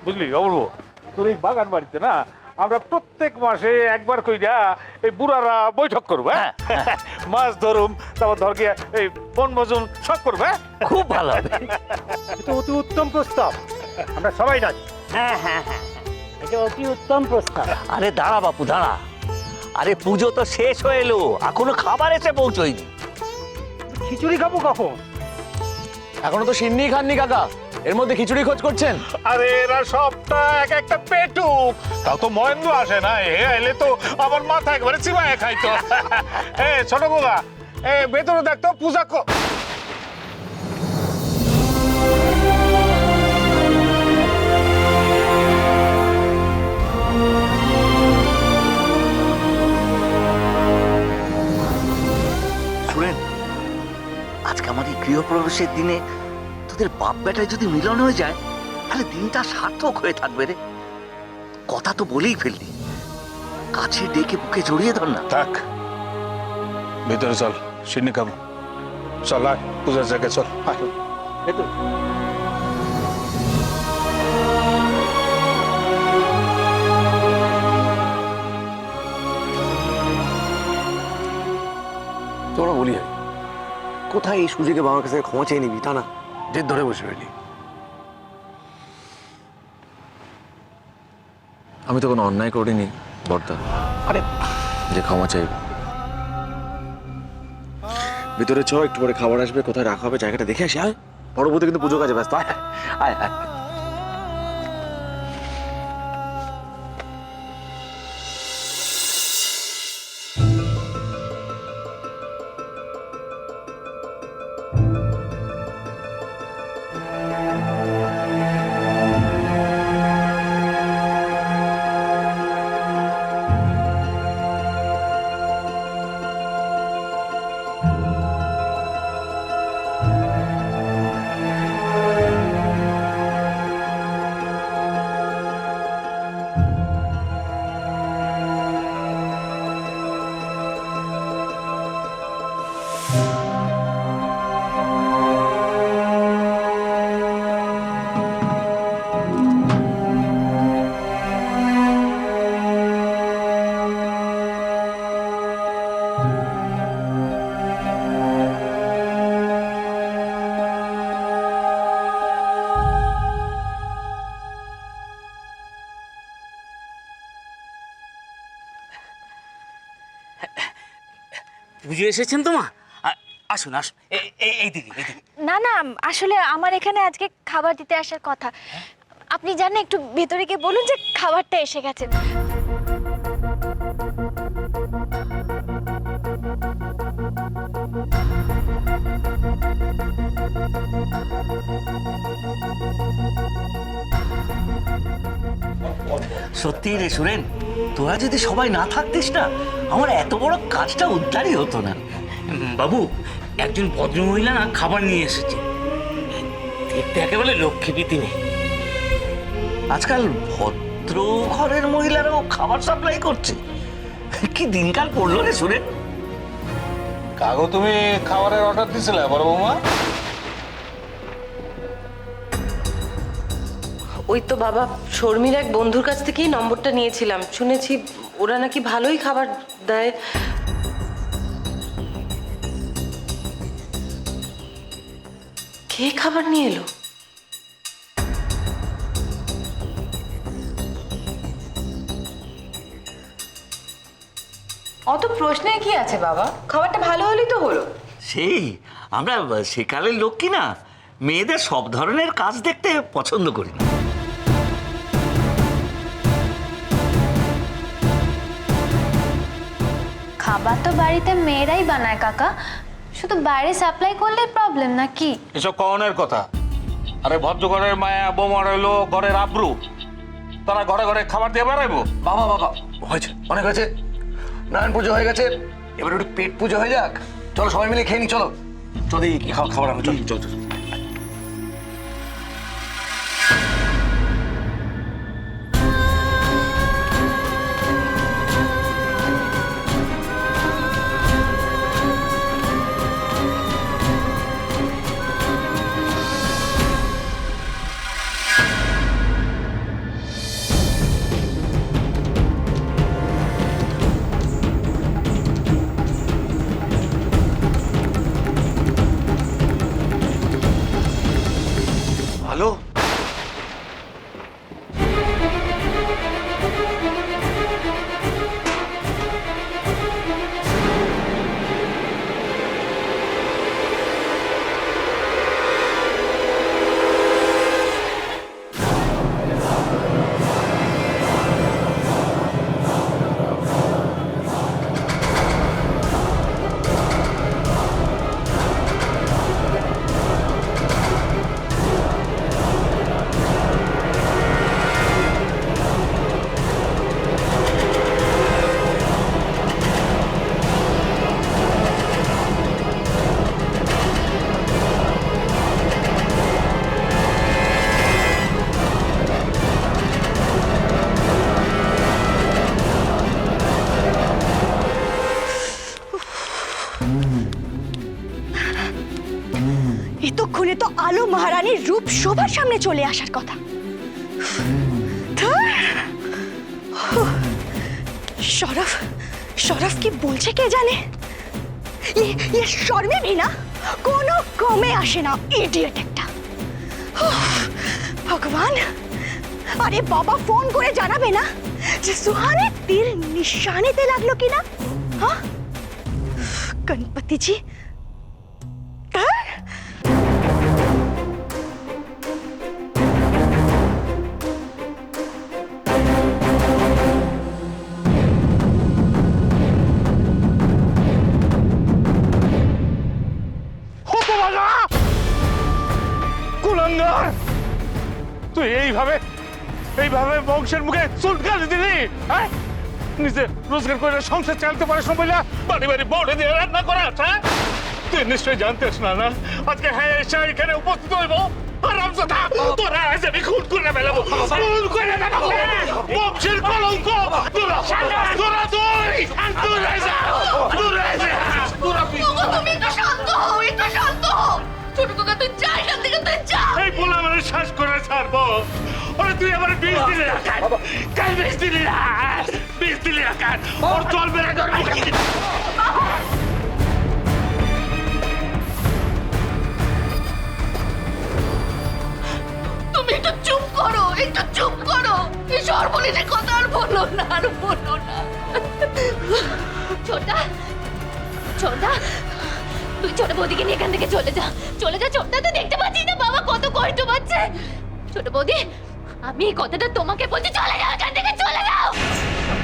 বুঝলি অপূর্ব, তোর এই বাগান বাড়িতে না আমরা প্রত্যেক মাসে একবার কইরা এই বুড়ারা বৈঠক করবো, হ্যাঁ? মাছ ধরুম, তারপর ধর গিয়া এই বনভোজন সব করবো, হ্যাঁ? খুব ভালো হবে। এটা অতি উত্তম প্রস্তাব, আমরা সবাই রাজি। হ্যাঁ হ্যাঁ হ্যাঁ, এটা অতি উত্তম প্রস্তাব। আরে দাঁড়া বাপু দাঁড়া, আরে পুজো তো শেষ হয়ে এলো, এখনো খাবার এসে পৌঁছয়নি। খিচুড়ি খাবো কখন? এখনো তো সিন্নি খাননি কাকা, এর মধ্যে খিচুড়ি খোঁজ করছেন? আরে এরা সবটা এক একটা পেটুক, তাও তো মহেন্দ্র আসে না, এ আইলে তো আমার মাথা একবারে চিবায় খাইতো। এ ছোট গোগা, এ ভেতরে দেখতো পূজা শুনেন, আজকে আমার এই গৃহপ্রবেশের দিনে তোদের বাপ বেটায় যদি মিলন হয়ে যায়, তাহলে দিনটা সার্থক হয়ে থাকবে রে। কথা তো বলেই ফেললি, কাছে ডেকে বুকে জড়িয়ে ধর না। থাক, ভেতরে চল, সিন্নি খাবো। চল আয়, পূজার জায়গায় চল। তোরা বলি আমি, কোথায় এই সুযোগে বাবার কাছে ক্ষমা চেয়ে নিবি তা না, জেদ ধরে বসে রইলি। আমি তো কোনো অন্যায় করিনি বর্দা, আরে যে ক্ষমা চাইব। ভিতরে চ, একটু পরে খাবার আসবে, কোথায় রাখা হবে জায়গাটা দেখে আসি। আয়, পরবর্তী কিন্তু পুজো কাজে ব্যস্ত। আয় আয় আয়। পুজো এসেছেন তো মা, আসুন আসুন, এই দিদি এই দিদি। না না, আসলে আমার এখানে আজকে খাবার দিতে আসার কথা। আপনি জানেন, একটু ভেতরে গিয়ে বলুন যে খাবারটা এসে গেছে। সত্যি রে সুরেন, তোরা যদি সবাই না থাকতিস না, আমার এত বড় কাজটা উদ্ধারই হতো না। বাবু, একজন ভদ্রমহিলা না খাবার নিয়ে এসেছে, দেখতে একেবারে লক্ষ্মীপতি নেই। আজকাল ভদ্র ঘরের মহিলারাও খাবার সাপ্লাই করছে, কি দিনকাল পড়লো রে সুরেন। কাগো, তুমি খাবারের অর্ডার দিছিলে বড় বৌমা? ওই তো বাবা, শর্মির এক বন্ধুর কাছ থেকেই নম্বরটা নিয়েছিলাম, শুনেছি ওরা নাকি ভালোই খাবার দেয়। কে খাবার নিয়ে এলো? অত প্রশ্নে কি আছে বাবা, খাবারটা ভালো হলেই তো হলো। সেই আমরা সেকালের লোক কি না, মেয়েদের সব ধরনের কাজ দেখতে পছন্দ করি না। খাবার তো বাড়িতে মেয়েরাই বানায় কাকা, শুধু বাইরে সাপ্লাই করলে প্রবলেম নাকি? এসব কনের কথা। আরে ভদ্র ঘরের মায়া বৌমা রইলো ঘরের আব্রু, তারা ঘরে ঘরে খাবার দিয়ে বেড়াইবো? বাবা বাবা, হয়েছে, অনেক হয়েছে। নারায়ণ পুজো হয়ে গেছে, এবার একটু পেট পুজো হয়ে যাক। চলো সবাই মিলে খেয়ে নি, চলো চল কি খাবার আনো, চল চল চল। সবার সামনে চলে আসার কথা। ধুর। সরফ সরফ কি বলছে কে জানে। ये শর্মে ভি না কোনো কমে আসে না, ইডিয়েট একটা। ভগবান, আরে বাবা ফোন করে জানাবে না যে সুহানের তীর নিশানেতে লাগলো কিনা? হ্যাঁ গণপতি জি। কুলঙ্গার, তুই এইভাবে বংশের মুখে চুলকানি দিলি? হ্যাঁ, নিজে রোজগার করে সংসার চালাতে পারিস না বলে বাড়ি বাড়ি বড়ে দিয়ে রান্না করাস? হ্যাঁ, তুই নিশ্চয়ই জানতেস না না আজকে হ্যাঁ এসে এখানে উপস্থিত হইব। হারামজাদা, তোরা আজ আমি খুন করে ফেলাবো, খুন করে ফেলাবো। বংশের কলঙ্ক তোরা, তোরা দূরে যা, দূরে যা, তোরা তুমি একটু শান্ত হও, একটু শান্ত হও। ছোট কাকা তুই যা এখান থেকে, তুই যা। এই বলে আমার শ্বাস করে ছাড়বো। ওরে তুই আমার 20 দিলে রাখার, কাল 20 দিলে রাখ, 20 দিলে রাখার, ওর চলবে না তোর। তুমি একটু চুপ করো, একটু চুপ করো। এই সর্বনীলের কথা আর বলো না, আর বলো না। ছোটা ছোটা, তুই ছোট বৌদিকে নিয়ে এখান থেকে চলে যা, চলে যা। ছোটটা তুই দেখতে পাচ্ছিস না বাবা কত কষ্ট পাচ্ছে? ছোট বৌদি, আমি এই কথাটা তোমাকে বলছি, চলে যাও এখান থেকে, চলে যাও,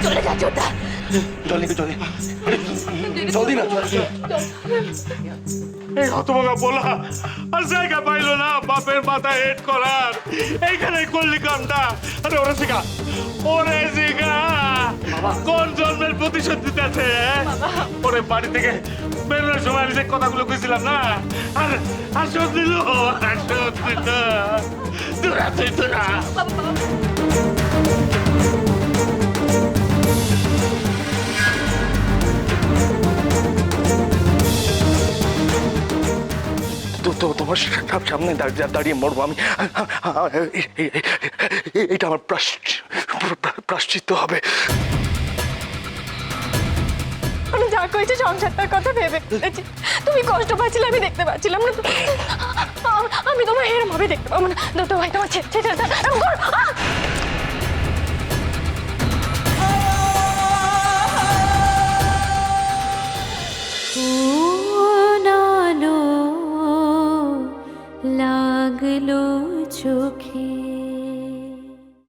চলে যা ছোটটা। জল নিবি, জল জল দি না। এই হতভাগা বলা আর জায়গা পাইলো না বাপের মাথায় হেড করার, এইখানে করলি কামটা। আরে ওরে শিখা, ওরে শিখা, কোন জন্মের প্রতিশোধ দিতে আছে? ওরে বাড়ি থেকে বেরোনোর সময় আমি যে কথাগুলো কইছিলাম না, আর আর শোধ দিল, আর শোধ দিল। তোরা তুই তোরা তোমার সামনে দাঁড়িয়ে মরবো আমি। এটা আমার প্রাশ্চিত্য হবে। আমি যা করেছি সংসারটার কথা ভেবে ফেলেছি। তুমি কষ্ট পাচ্ছিলে, আমি দেখতে পাচ্ছিলাম না। আমি তোমার এরম ভাবে দেখতে পাবো না। তো ভাই তোমার ছেড়ে লাগলো চোখে।